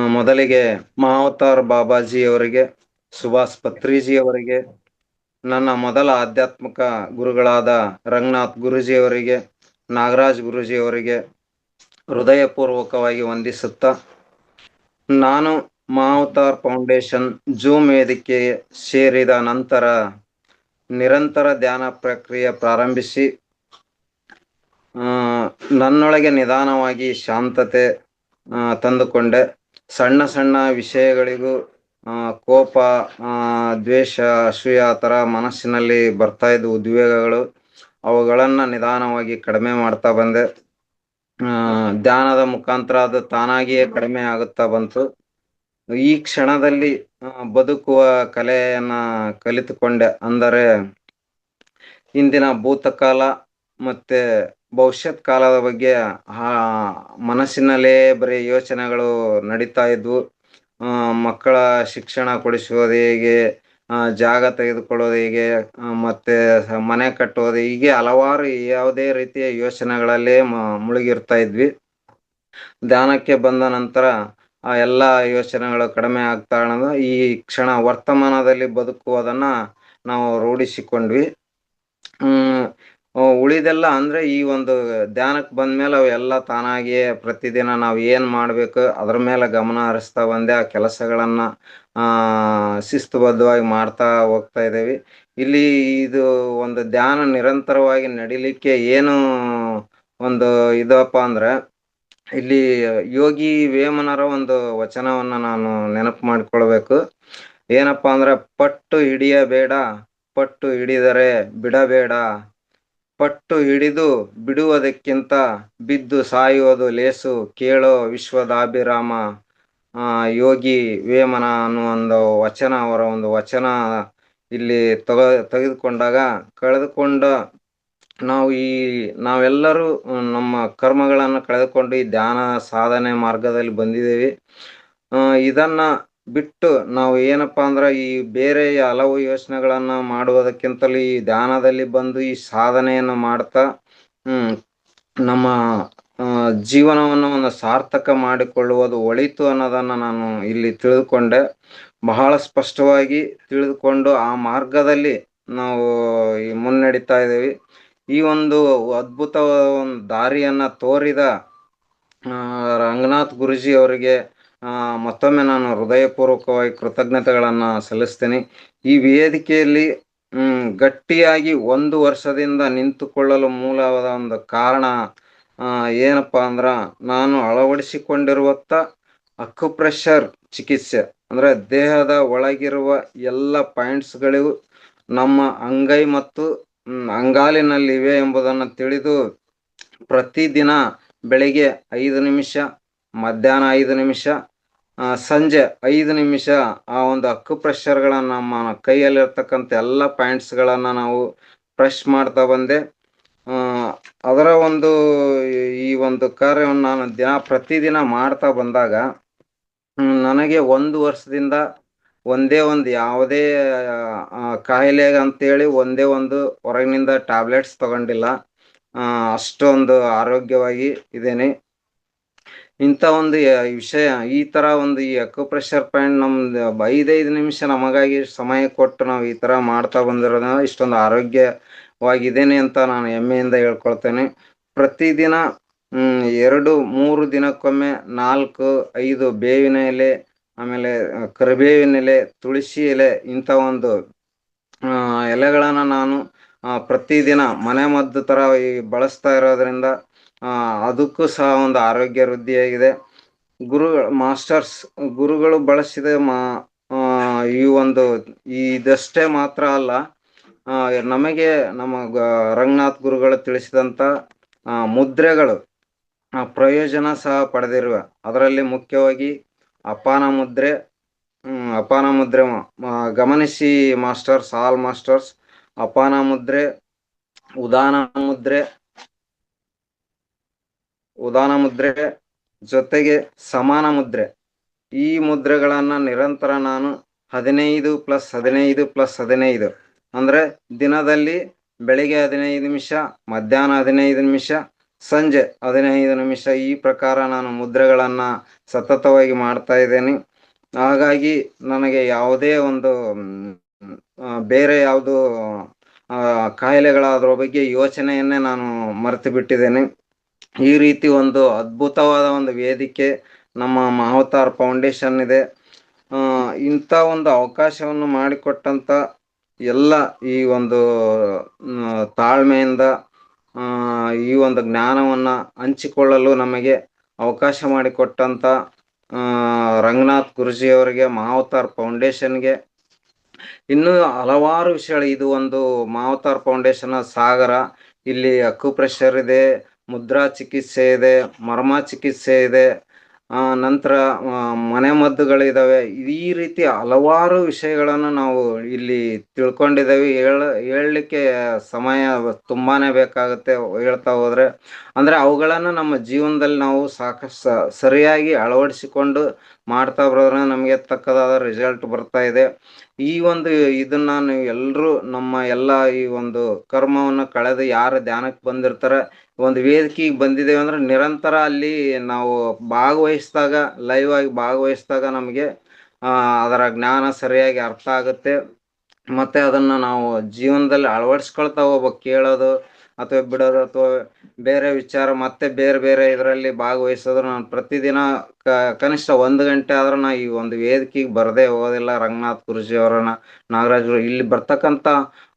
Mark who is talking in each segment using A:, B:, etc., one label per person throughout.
A: ಮೊದಲಿಗೆ ಮಹಾವತಾರ್ ಬಾಬಾಜಿ ಅವರಿಗೆ, ಸುಭಾಷ್ ಪತ್ರಿಜಿ ಅವರಿಗೆ, ನನ್ನ ಮೊದಲ ಆಧ್ಯಾತ್ಮಿಕ ಗುರುಗಳಾದ ರಂಗನಾಥ್ ಗುರುಜಿ ಅವರಿಗೆ, ನಾಗರಾಜ್ ಗುರುಜಿ ಅವರಿಗೆ ಹೃದಯಪೂರ್ವಕವಾಗಿ ವಂದಿಸುತ್ತಾ, ನಾನು ಮಹಾವತಾರ್ ಫೌಂಡೇಶನ್ ಜೂಮ್ ವೇದಿಕೆಗೆ ಸೇರಿದ ನಂತರ ನಿರಂತರ ಧ್ಯಾನ ಪ್ರಕ್ರಿಯೆ ಪ್ರಾರಂಭಿಸಿ ನನ್ನೊಳಗೆ ನಿಧಾನವಾಗಿ ಶಾಂತತೆ ತಂದುಕೊಂಡೆ. ಸಣ್ಣ ಸಣ್ಣ ವಿಷಯಗಳಿಗೂ ಕೋಪ, ದ್ವೇಷ, ಅಸೂಯ ಆ ಥರ ಮನಸ್ಸಿನಲ್ಲಿ ಬರ್ತಾ ಇದ್ದ ಉದ್ವೇಗಗಳು, ಅವುಗಳನ್ನು ನಿಧಾನವಾಗಿ ಕಡಿಮೆ ಮಾಡ್ತಾ ಬಂದೆ. ಧ್ಯಾನದ ಮುಖಾಂತರ ಅದು ತಾನಾಗಿಯೇ ಕಡಿಮೆ ಆಗುತ್ತಾ ಬಂತು. ಈ ಕ್ಷಣದಲ್ಲಿ ಬದುಕುವ ಕಲೆಯನ್ನ ಕಲಿತುಕೊಂಡೆ. ಅಂದರೆ ಇಂದಿನ ಭೂತಕಾಲ ಮತ್ತೆ ಭವಿಷ್ಯತ್ ಕಾಲದ ಬಗ್ಗೆ ಮನಸ್ಸಿನಲ್ಲೇ ಬರೀ ಯೋಚನೆಗಳು ನಡೀತಾ ಇದ್ವು. ಮಕ್ಕಳ ಶಿಕ್ಷಣ ಕೊಡಿಸುವುದು ಹೇಗೆ, ಜಾಗ ತೆಗೆದುಕೊಳ್ಳೋದು ಹೇಗೆ, ಮತ್ತೆ ಮನೆ ಕಟ್ಟುವುದು, ಹೀಗೆ ಹಲವಾರು ಯಾವುದೇ ರೀತಿಯ ಯೋಚನೆಗಳಲ್ಲೇ ಮುಳುಗಿರ್ತಾ ಇದ್ವಿ. ಧ್ಯಾನಕ್ಕೆ ಬಂದ ನಂತರ ಆ ಎಲ್ಲ ಯೋಚನೆಗಳು ಕಡಿಮೆ ಆಗ್ತಾ ಈ ಕ್ಷಣ ವರ್ತಮಾನದಲ್ಲಿ ಬದುಕುವುದನ್ನ ನಾವು ರೂಢಿಸಿಕೊಂಡ್ವಿ. ಉಳಿದೆಲ್ಲ ಅಂದ್ರೆ ಈ ಒಂದು ಧ್ಯಾನಕ್ಕೆ ಬಂದ್ಮೇಲೆ ಅವು ಎಲ್ಲ ತಾನಾಗಿಯೇ ಪ್ರತಿದಿನ ನಾವು ಏನ್ ಮಾಡ್ಬೇಕು ಅದ್ರ ಮೇಲೆ ಗಮನ ಹರಿಸ್ತಾ ಬಂದೆ. ಆ ಕೆಲಸಗಳನ್ನ ಶಿಸ್ತುಬದ್ಧವಾಗಿ ಮಾಡ್ತಾ ಹೋಗ್ತಾ ಇದ್ದೇವೆ. ಇಲ್ಲಿ ಇದು ಒಂದು ಧ್ಯಾನ ನಿರಂತರವಾಗಿ ನಡಿಲಿಕ್ಕೆ ಏನು ಒಂದು ಇದಪ್ಪ ಅಂದ್ರೆ, ಇಲ್ಲಿ ಯೋಗಿ ವೇಮನರ ಒಂದು ವಚನವನ್ನ ನಾನು ನೆನಪು ಮಾಡಿಕೊಳ್ಬೇಕು. ಏನಪ್ಪಾ ಅಂದ್ರೆ, ಪಟ್ಟು ಹಿಡಿಯಬೇಡ, ಪಟ್ಟು ಹಿಡಿದರೆ ಬಿಡಬೇಡ, ಪಟ್ಟು ಹಿಡಿದು ಬಿಡುವುದಕ್ಕಿಂತ ಬಿದ್ದು ಸಾಯುವುದು ಲೇಸು, ಕೇಳೋ ವಿಶ್ವದಾಭಿರಾಮ. ಯೋಗಿ ವೇಮನ ಅನ್ನೋ ಒಂದು ವಚನ, ಅವರ ಒಂದು ವಚನ ಇಲ್ಲಿ ತೆಗೆದುಕೊಂಡಾಗ ಕಳೆದುಕೊಂಡ ನಾವೆಲ್ಲರೂ ನಮ್ಮ ಕರ್ಮಗಳನ್ನು ಕಳೆದುಕೊಂಡು ಈ ಧ್ಯಾನ ಸಾಧನೆ ಮಾರ್ಗದಲ್ಲಿ ಬಂದಿದ್ದೇವೆ. ಇದನ್ನ ಬಿಟ್ಟು ನಾವು ಏನಪ್ಪಾ ಅಂದ್ರೆ, ಈ ಬೇರೆ ಹಲವು ಯೋಚನೆಗಳನ್ನ ಮಾಡುವುದಕ್ಕಿಂತಲೂ ಈ ಧ್ಯಾನದಲ್ಲಿ ಬಂದು ಈ ಸಾಧನೆಯನ್ನು ಮಾಡ್ತಾ ನಮ್ಮ ಜೀವನವನ್ನು ಒಂದು ಸಾರ್ಥಕ ಮಾಡಿಕೊಳ್ಳುವುದು ಒಳಿತು ಅನ್ನೋದನ್ನ ನಾನು ಇಲ್ಲಿ ತಿಳಿದುಕೊಂಡೆ. ಬಹಳ ಸ್ಪಷ್ಟವಾಗಿ ತಿಳಿದುಕೊಂಡು ಆ ಮಾರ್ಗದಲ್ಲಿ ನಾವು ಮುನ್ನಡೀತಾ ಇದ್ದೇವೆ. ಈ ಒಂದು ಅದ್ಭುತ ಒಂದು ದಾರಿಯನ್ನ ತೋರಿದ ರಂಗನಾಥ್ ಗುರುಜಿ ಅವರಿಗೆ ಮತ್ತೊಮ್ಮೆ ನಾನು ಹೃದಯಪೂರ್ವಕವಾಗಿ ಕೃತಜ್ಞತೆಗಳನ್ನ ಸಲ್ಲಿಸ್ತೇನೆ. ಈ ವೇದಿಕೆಯಲ್ಲಿ ಗಟ್ಟಿಯಾಗಿ 1 ವರ್ಷದಿಂದ ನಿಂತುಕೊಳ್ಳಲು ಮೂಲವಾದ ಒಂದು ಕಾರಣ ಏನಪ್ಪಾ ಅಂದ್ರ, ನಾನು ಅಳವಡಿಸಿಕೊಂಡಿರುವತ್ತ ಅಕ್ಯುಪ್ರೆಷರ್ ಚಿಕಿತ್ಸೆ. ಅಂದ್ರೆ ದೇಹದ ಒಳಗಿರುವ ಎಲ್ಲ ಪಾಯಿಂಟ್ಸ್ಗಳಿಗೂ ನಮ್ಮ ಅಂಗೈ ಮತ್ತು ಅಂಗಾಲಿನಲ್ಲಿವೆ ಎಂಬುದನ್ನು ತಿಳಿದು ಪ್ರತಿದಿನ ಬೆಳಿಗ್ಗೆ 5 ನಿಮಿಷ, ಮಧ್ಯಾಹ್ನ 5 ನಿಮಿಷ, ಸಂಜೆ 5 ನಿಮಿಷ ಆ ಒಂದು ಅಕ್ಯುಪ್ರೆಷರ್ಗಳನ್ನ ನಮ್ಮ ಕೈಯಲ್ಲಿರ್ತಕ್ಕಂಥ ಎಲ್ಲ ಪಾಯಿಂಟ್ಸ್ಗಳನ್ನ ನಾವು ಪ್ರೆಸ್ ಮಾಡ್ತಾ ಬಂದೆ. ಅದರ ಒಂದು ಈ ಒಂದು ಕಾರ್ಯವನ್ನು ನಾನು ಪ್ರತಿದಿನ ಮಾಡ್ತಾ ಬಂದಾಗ ನನಗೆ 1 ವರ್ಷದಿಂದ ಒಂದೇ ಒಂದು ಯಾವುದೇ ಕಾಯಿಲೆಗೆ ಅಂತೇಳಿ ಒಂದೇ ಒಂದು ಹೊರಗಿನಿಂದ ಟ್ಯಾಬ್ಲೆಟ್ಸ್ ತಗೊಂಡಿಲ್ಲ. ಅಷ್ಟೊಂದು ಆರೋಗ್ಯವಾಗಿ ಇದ್ದೇನೆ. ಇಂಥ ಒಂದು ವಿಷಯ, ಈ ತರ ಒಂದು ಈ ಅಕ್ಯುಪ್ರೆಷರ್ ಪಾಯಿಂಟ್ ನಮ್ದು 5 ನಿಮಿಷ ನಮಗಾಗಿ ಸಮಯ ಕೊಟ್ಟು ನಾವು ಈ ತರ ಮಾಡ್ತಾ ಬಂದಿರೋದ್ರಿಂದ ಇಷ್ಟೊಂದು ಆರೋಗ್ಯವಾಗಿದ್ದೇನೆ ಅಂತ ನಾನು ಹೆಮ್ಮೆಯಿಂದ ಹೇಳ್ಕೊಳ್ತೇನೆ. ಪ್ರತಿದಿನ 2-3 ದಿನಕ್ಕೊಮ್ಮೆ 4-5 ಬೇವಿನ ಎಲೆ, ಆಮೇಲೆ ಕರಿಬೇವಿನ ಎಲೆ, ತುಳಸಿ ಎಲೆ, ಇಂಥ ಒಂದು ಎಲೆಗಳನ್ನ ನಾನು ಪ್ರತಿದಿನ ಮನೆ ಮದ್ದು ತರ ಬಳಸ್ತಾ ಇರೋದ್ರಿಂದ ಅದಕ್ಕೂ ಸಹ ಒಂದು ಆರೋಗ್ಯ ವೃದ್ಧಿಯಾಗಿದೆ. ಗುರುಗಳು ಬಳಸಿದ ಈ ಒಂದು ಇದಷ್ಟೇ ಮಾತ್ರ ಅಲ್ಲ, ನಮಗೆ ನಮ್ಮ ರಂಗನಾಥ್ ಗುರುಗಳು ತಿಳಿಸಿದಂತ ಮುದ್ರೆಗಳು ಪ್ರಯೋಜನ ಸಹ ಪಡೆದಿರುವ. ಅದರಲ್ಲಿ ಮುಖ್ಯವಾಗಿ ಅಪಾನ ಮುದ್ರೆ. ಗಮನಿಸಿ ಮಾಸ್ಟರ್ಸ್, ಆಲ್ ಮಾಸ್ಟರ್ಸ್. ಅಪಾನ ಮುದ್ರೆ, ಉದಾನ ಮುದ್ರೆ ಜೊತೆಗೆ ಸಮಾನ ಮುದ್ರೆ. ಈ ಮುದ್ರೆಗಳನ್ನ ನಿರಂತರ ನಾನು 15+15+15 ಅಂದ್ರೆ ದಿನದಲ್ಲಿ ಬೆಳಿಗ್ಗೆ 15 ನಿಮಿಷ, ಮಧ್ಯಾಹ್ನ 15 ನಿಮಿಷ, ಸಂಜೆ 15 ನಿಮಿಷ ಈ ಪ್ರಕಾರ ನಾನು ಮುದ್ರೆಗಳನ್ನು ಸತತವಾಗಿ ಮಾಡ್ತಾ ಇದ್ದೇನೆ. ಹಾಗಾಗಿ ನನಗೆ ಯಾವುದೇ ಒಂದು ಬೇರೆ ಯಾವುದು ಕಾಯಿಲೆಗಳಾದ್ರ ಬಗ್ಗೆ ಯೋಚನೆಯನ್ನೇ ನಾನು ಮರೆತು ಬಿಟ್ಟಿದ್ದೇನೆ. ಈ ರೀತಿ ಒಂದು ಅದ್ಭುತವಾದ ಒಂದು ವೇದಿಕೆ ನಮ್ಮ ಮಹಾವತಾರ್ ಫೌಂಡೇಶನ್ ಇದೆ. ಇಂಥ ಒಂದು ಅವಕಾಶವನ್ನು ಮಾಡಿಕೊಟ್ಟಂತ ಎಲ್ಲ ಈ ಒಂದು ತಾಳ್ಮೆಯಿಂದ ಈ ಒಂದು ಜ್ಞಾನವನ್ನು ಹಂಚಿಕೊಳ್ಳಲು ನಮಗೆ ಅವಕಾಶ ಮಾಡಿಕೊಟ್ಟಂತ ರಂಗನಾಥ್ ಗುರುಜಿಯವರಿಗೆ, ಮಹಾವತಾರ್ ಫೌಂಡೇಶನ್ಗೆ, ಇನ್ನೂ ಹಲವಾರು ವಿಷಯಗಳು. ಇದು ಒಂದು ಮಹಾವತಾರ್ ಫೌಂಡೇಶನ್ ಸಾಗರ. ಇಲ್ಲಿ ಅಕ್ಯುಪ್ರೆಷರ್ ಇದೆ, ಮುದ್ರಾ ಚಿಕಿತ್ಸೆ ಇದೆ, ಮರ್ಮ ಚಿಕಿತ್ಸೆ ಇದೆ, ನಂತರ ಮನೆಮದ್ದುಗಳಿದಾವೆ. ಈ ರೀತಿ ಹಲವಾರು ವಿಷಯಗಳನ್ನು ನಾವು ಇಲ್ಲಿ ತಿಳ್ಕೊಂಡಿದ್ದೇವೆ. ಹೇಳಲಿಕ್ಕೆ ಸಮಯ ತುಂಬಾನೇ ಬೇಕಾಗುತ್ತೆ ಹೇಳ್ತಾ ಹೋದ್ರೆ. ಅಂದ್ರೆ ಅವುಗಳನ್ನು ನಮ್ಮ ಜೀವನದಲ್ಲಿ ನಾವು ಸಾಕಷ್ಟು ಸರಿಯಾಗಿ ಅಳವಡಿಸಿಕೊಂಡು ಮಾಡ್ತಾ ಬರೋದ್ರೆ ನಮಗೆ ತಕ್ಕದಾದ ರಿಸಲ್ಟ್ ಬರ್ತಾ ಇದೆ. ಈ ಒಂದು ಇದನ್ನ ನೀವು ಎಲ್ಲರೂ ನಮ್ಮ ಎಲ್ಲ ಈ ಒಂದು ಕರ್ಮವನ್ನು ಕಳೆದು ಯಾರು ಧ್ಯಾನಕ್ಕೆ ಬಂದಿರ್ತಾರೆ, ಒಂದು ವೇದಿಕೆಗೆ ಬಂದಿದ್ದೇವೆ ಅಂದ್ರೆ ನಿರಂತರ ಅಲ್ಲಿ ನಾವು ಭಾಗವಹಿಸಿದಾಗ, ಲೈವ್ ಆಗಿ ಭಾಗವಹಿಸಿದಾಗ ನಮಗೆ ಅದರ ಜ್ಞಾನ ಸರಿಯಾಗಿ ಅರ್ಥ ಆಗುತ್ತೆ. ಮತ್ತೆ ಅದನ್ನ ನಾವು ಜೀವನದಲ್ಲಿ ಅಳವಡಿಸ್ಕೊಳ್ತಾ ಹೋಗ್ಬೇಕು. ಕೇಳೋದು ಅಥವಾ ಬಿಡೋದು ಅಥವಾ ಬೇರೆ ವಿಚಾರ ಮತ್ತೆ ಬೇರೆ ಬೇರೆ ಇದರಲ್ಲಿ ಭಾಗವಹಿಸೋದು. ನಾನು ಪ್ರತಿದಿನ ಕನಿಷ್ಠ 1 ಗಂಟೆ ಆದ್ರೂ ನಾ ಈ ಒಂದು ವೇದಿಕೆಗೆ ಬರದೇ ಹೋಗೋದಿಲ್ಲ. ರಂಗನಾಥ್ ಗುರುಜಿ ಅವರನ್ನ, ನಾಗರಾಜ್ ಇಲ್ಲಿ ಬರ್ತಕ್ಕಂಥ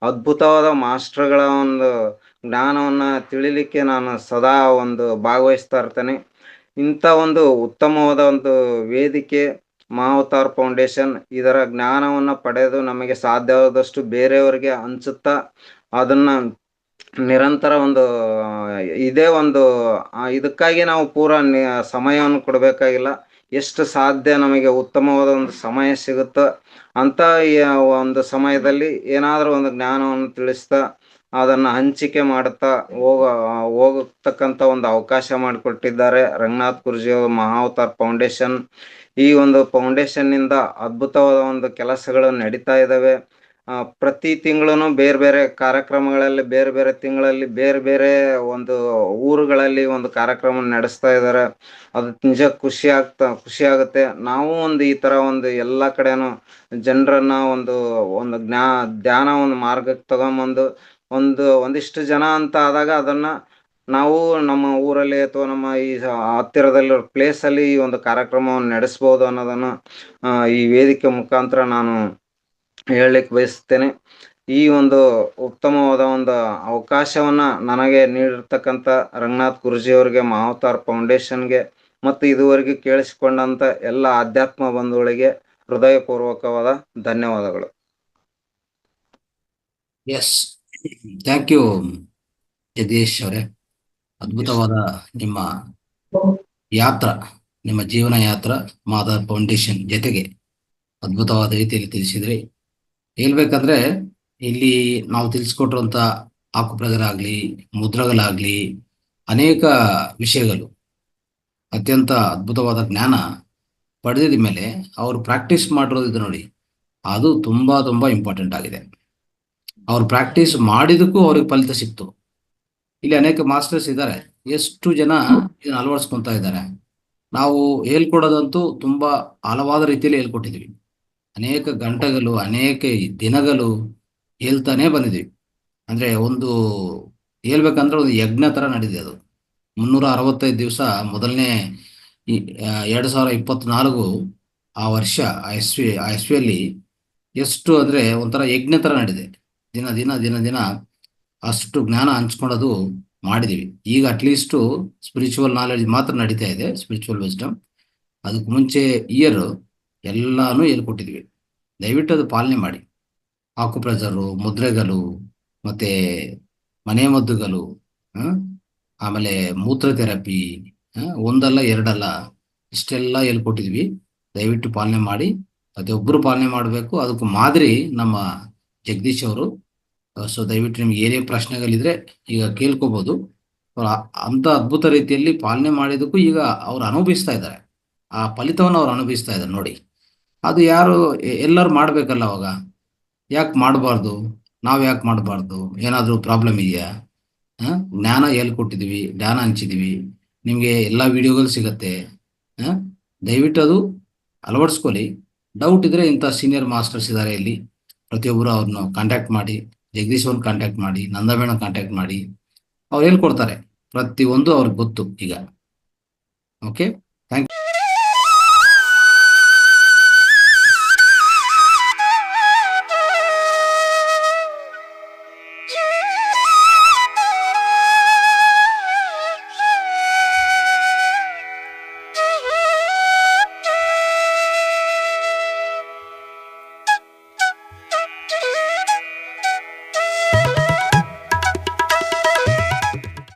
A: ಅದ್ಭುತವಾದ ಮಾಸ್ಟರ್ಗಳ ಒಂದು ಜ್ಞಾನವನ್ನ ತಿಳಿಲಿಕ್ಕೆ ನಾನು ಸದಾ ಒಂದು ಭಾಗವಹಿಸ್ತಾ ಇರ್ತೇನೆ. ಇಂಥ ಒಂದು ಉತ್ತಮವಾದ ಒಂದು ವೇದಿಕೆ ಮಹಾವತಾರ್ ಫೌಂಡೇಶನ್. ಇದರ ಜ್ಞಾನವನ್ನು ಪಡೆದು ನಮಗೆ ಸಾಧ್ಯವಾದಷ್ಟು ಬೇರೆಯವರಿಗೆ ಹಂಚುತ್ತಾ ಅದನ್ನ ನಿರಂತರ ಒಂದು ಇದೇ ಒಂದು ಇದಕ್ಕಾಗಿ ನಾವು ಪೂರ ಸಮಯವನ್ನು ಕೊಡಬೇಕಾಗಿಲ್ಲ. ಎಷ್ಟು ಸಾಧ್ಯ ನಮಗೆ ಉತ್ತಮವಾದ ಒಂದು ಸಮಯ ಸಿಗುತ್ತೋ ಅಂತ ಈ ಒಂದು ಸಮಯದಲ್ಲಿ ಏನಾದರೂ ಒಂದು ಜ್ಞಾನವನ್ನು ತಿಳಿಸ್ತಾ ಅದನ್ನ ಹಂಚಿಕೆ ಮಾಡುತ್ತಾ ಹೋಗತಕ್ಕಂಥ ಒಂದು ಅವಕಾಶ ಮಾಡಿಕೊಟ್ಟಿದ್ದಾರೆ ರಂಗನಾಥ್ ಗುರುಜಿ ಮಹಾವತಾರ್ ಫೌಂಡೇಶನ್. ಈ ಒಂದು ಫೌಂಡೇಶನ್ನಿಂದ ಅದ್ಭುತವಾದ ಒಂದು ಕೆಲಸಗಳು ನಡೀತಾ ಇದ್ದಾವೆ. ಪ್ರತಿ ತಿಂಗಳು ಬೇರೆ ಬೇರೆ ಕಾರ್ಯಕ್ರಮಗಳಲ್ಲಿ, ಬೇರೆ ಬೇರೆ ತಿಂಗಳಲ್ಲಿ ಬೇರೆ ಬೇರೆ ಒಂದು ಊರುಗಳಲ್ಲಿ ಒಂದು ಕಾರ್ಯಕ್ರಮ ನಡೆಸ್ತಾ ಇದ್ದಾರೆ. ಅದು ನಿಜ ಖುಷಿ ಆಗುತ್ತೆ. ನಾವು ಒಂದು ಈ ತರ ಒಂದು ಎಲ್ಲ ಕಡೆನೂ ಜನರನ್ನ ಒಂದು ಒಂದು ಧ್ಯಾನ ಒಂದು ಮಾರ್ಗಕ್ಕೆ ತಗೊಂಬಂದು ಒಂದಿಷ್ಟು ಜನ ಅಂತ ಆದಾಗ ಅದನ್ನ ನಾವು ನಮ್ಮ ಊರಲ್ಲಿ ಅಥವಾ ನಮ್ಮ ಈ ಹತ್ತಿರದಲ್ಲಿರೋ ಪ್ಲೇಸಲ್ಲಿ ಈ ಒಂದು ಕಾರ್ಯಕ್ರಮವನ್ನು ನಡೆಸ್ಬೋದು ಅನ್ನೋದನ್ನು ಈ ವೇದಿಕೆ ಮುಖಾಂತರ ನಾನು ಹೇಳಲಿಕ್ಕೆ ಬಯಸ್ತೇನೆ. ಈ ಒಂದು ಉತ್ತಮವಾದ ಒಂದು ಅವಕಾಶವನ್ನ ನನಗೆ ನೀಡಿರ್ತಕ್ಕಂಥ ರಂಗನಾಥ್ ಗುರುಜಿ ಅವರಿಗೆ, ಮಹಾವತಾರ್ ಫೌಂಡೇಶನ್ಗೆ ಮತ್ತು ಇದುವರೆಗೆ ಕೇಳಿಸಿಕೊಂಡಂತ ಎಲ್ಲ ಆಧ್ಯಾತ್ಮ ಬಂಧುಗಳಿಗೆ ಹೃದಯಪೂರ್ವಕವಾದ ಧನ್ಯವಾದಗಳು.
B: ಎಸ್, ಥ್ಯಾಂಕ್ ಯು ಜಗದೀಶ್ ಅವರೇ. ಅದ್ಭುತವಾದ ನಿಮ್ಮ ಯಾತ್ರ, ನಿಮ್ಮ ಜೀವನ ಯಾತ್ರ ಮಹಾವತಾರ್ ಫೌಂಡೇಶನ್ ಜೊತೆಗೆ ಅದ್ಭುತವಾದ ರೀತಿಯಲ್ಲಿ ತಿಳಿಸಿದ್ರಿ. ಹೇಳ್ಬೇಕಂದ್ರೆ ಇಲ್ಲಿ ನಾವು ತಿಳಿಸ್ಕೊಟ್ಟಿರುವಂಥ ಆಕುಪ್ರೆಷರ್ ಆಗಲಿ, ಮುದ್ರಗಳಾಗಲಿ, ಅನೇಕ ವಿಷಯಗಳು ಅತ್ಯಂತ ಅದ್ಭುತವಾದ ಜ್ಞಾನ ಪಡೆದಿದ ಮೇಲೆ ಅವರು ಪ್ರಾಕ್ಟೀಸ್ ಮಾಡಿರೋದು ನೋಡಿ, ಅದು ತುಂಬಾ ತುಂಬಾ ಇಂಪಾರ್ಟೆಂಟ್ ಆಗಿದೆ. ಅವ್ರು ಪ್ರಾಕ್ಟೀಸ್ ಮಾಡಿದಕ್ಕೂ ಅವ್ರಿಗೆ ಫಲಿತ ಸಿಕ್ತು. ಇಲ್ಲಿ ಅನೇಕ ಮಾಸ್ಟರ್ಸ್ ಇದ್ದಾರೆ, ಎಷ್ಟು ಜನ ಇದನ್ನ ಅಳವಡಿಸ್ಕೊತಾ ಇದ್ದಾರೆ. ನಾವು ಹೇಳ್ಕೊಡೋದಂತೂ ತುಂಬಾ ಹಲವಾದ ರೀತಿಯಲ್ಲಿ ಹೇಳ್ಕೊಟ್ಟಿದ್ವಿ. ಅನೇಕ ಗಂಟೆಗಳು, ಅನೇಕ ದಿನಗಳು ಹೇಳ್ತಾನೆ ಬಂದಿದ್ವಿ. ಅಂದ್ರೆ ಒಂದು ಹೇಳ್ಬೇಕಂದ್ರೆ ಒಂದು ಯಜ್ಞ ತರ ನಡೆದಿದೆ ಅದು. 365 ದಿವಸ ಮೊದಲನೇ 2024 ಆ ವರ್ಷ ಆ ಇಸ್ವಿಯಲ್ಲಿ ಎಷ್ಟು ಅಂದ್ರೆ ಒಂಥರ ಯಜ್ಞ ತರ ನಡೆದಿದೆ. ದಿನ ದಿನ ದಿನ ದಿನ ಅಷ್ಟು ಜ್ಞಾನ ಹಂಚ್ಕೊಳ್ಳೋದು ಮಾಡಿದೀವಿ. ಈಗ ಅಟ್ಲೀಸ್ಟ್ ಸ್ಪಿರಿಚುವಲ್ ನಾಲೆಡ್ಜ್ ಮಾತ್ರ ನಡೀತಾ ಇದೆ, ಸ್ಪಿರಿಚುವಲ್ ವಿಸ್ಡಮ್. ಅದಕ್ಕೆ ಮುಂಚೆ ಇಯರ್ ಎಲ್ಲಾನು ಹೇಳ್ಕೊಟ್ಟಿದ್ವಿ. ದಯವಿಟ್ಟು ಅದು ಪಾಲನೆ ಮಾಡಿ. ಆಕುಪ್ರೆಷರು, ಮುದ್ರೆಗಳು, ಮತ್ತೆ ಮನೆಮದ್ದುಗಳು, ಆಮೇಲೆ ಮೂತ್ರ ಥೆರಪಿ, ಒಂದಲ್ಲ ಎರಡಲ್ಲ ಇಷ್ಟೆಲ್ಲ ಹೇಳ್ಕೊಟ್ಟಿದ್ವಿ. ದಯವಿಟ್ಟು ಪಾಲನೆ ಮಾಡಿ. ಪ್ರತಿಯೊಬ್ಬರು ಪಾಲನೆ ಮಾಡಬೇಕು. ಅದಕ್ಕೂ ಮಾದರಿ ನಮ್ಮ ಜಗದೀಶ್ ಅವರು. ಸೊ ದಯವಿಟ್ಟು ನಿಮ್ಗೆ ಏನೇ ಪ್ರಶ್ನೆಗಳಿದ್ರೆ ಈಗ ಕೇಳ್ಕೋಬಹುದು. ಅಂತ ಅದ್ಭುತ ರೀತಿಯಲ್ಲಿ ಪಾಲನೆ ಮಾಡಿದಕ್ಕೂ ಈಗ ಅವ್ರು ಅನುಭವಿಸ್ತಾ ಇದ್ದಾರೆ. ಆ ಫಲಿತವನ್ನು ಅವ್ರು ಅನುಭವಿಸ್ತಾ ಇದ್ದಾರೆ ನೋಡಿ. ಅದು ಯಾರು ಎಲ್ಲರೂ ಮಾಡ್ಬೇಕಲ್ಲ. ಅವಾಗ ಯಾಕೆ ಮಾಡಬಾರ್ದು? ನಾವು ಯಾಕೆ ಮಾಡಬಾರ್ದು? ಏನಾದರೂ ಪ್ರಾಬ್ಲಮ್ ಇದೆಯಾ? ಜ್ಞಾನ ಹೇಳ್ಕೊಟ್ಟಿದ್ದೀವಿ, ಜ್ಞಾನ ಹಂಚಿದ್ದೀವಿ. ನಿಮಗೆ ಎಲ್ಲ ವಿಡಿಯೋಗಳು ಸಿಗತ್ತೆ. ದಯವಿಟ್ಟು ಅದು ಅಳವಡಿಸ್ಕೊಳ್ಳಿ. ಡೌಟ್ ಇದ್ರೆ ಇಂಥ ಸೀನಿಯರ್ ಮಾಸ್ಟರ್ಸ್ ಇದ್ದಾರೆ ಇಲ್ಲಿ, ಪ್ರತಿಯೊಬ್ಬರು ಅವ್ರನ್ನ ಕಾಂಟ್ಯಾಕ್ಟ್ ಮಾಡಿ, ಜಗದೀಶ್ ಅವ್ರನ್ನ ಕಾಂಟ್ಯಾಕ್ಟ್ ಮಾಡಿ, ನಂದಬೇಣ ಕಾಂಟ್ಯಾಕ್ಟ್ ಮಾಡಿ. ಅವ್ರು ಹೇಳ್ಕೊಡ್ತಾರೆ, ಪ್ರತಿಯೊಂದು ಅವ್ರಿಗೆ ಗೊತ್ತು ಈಗ. ಓಕೆ.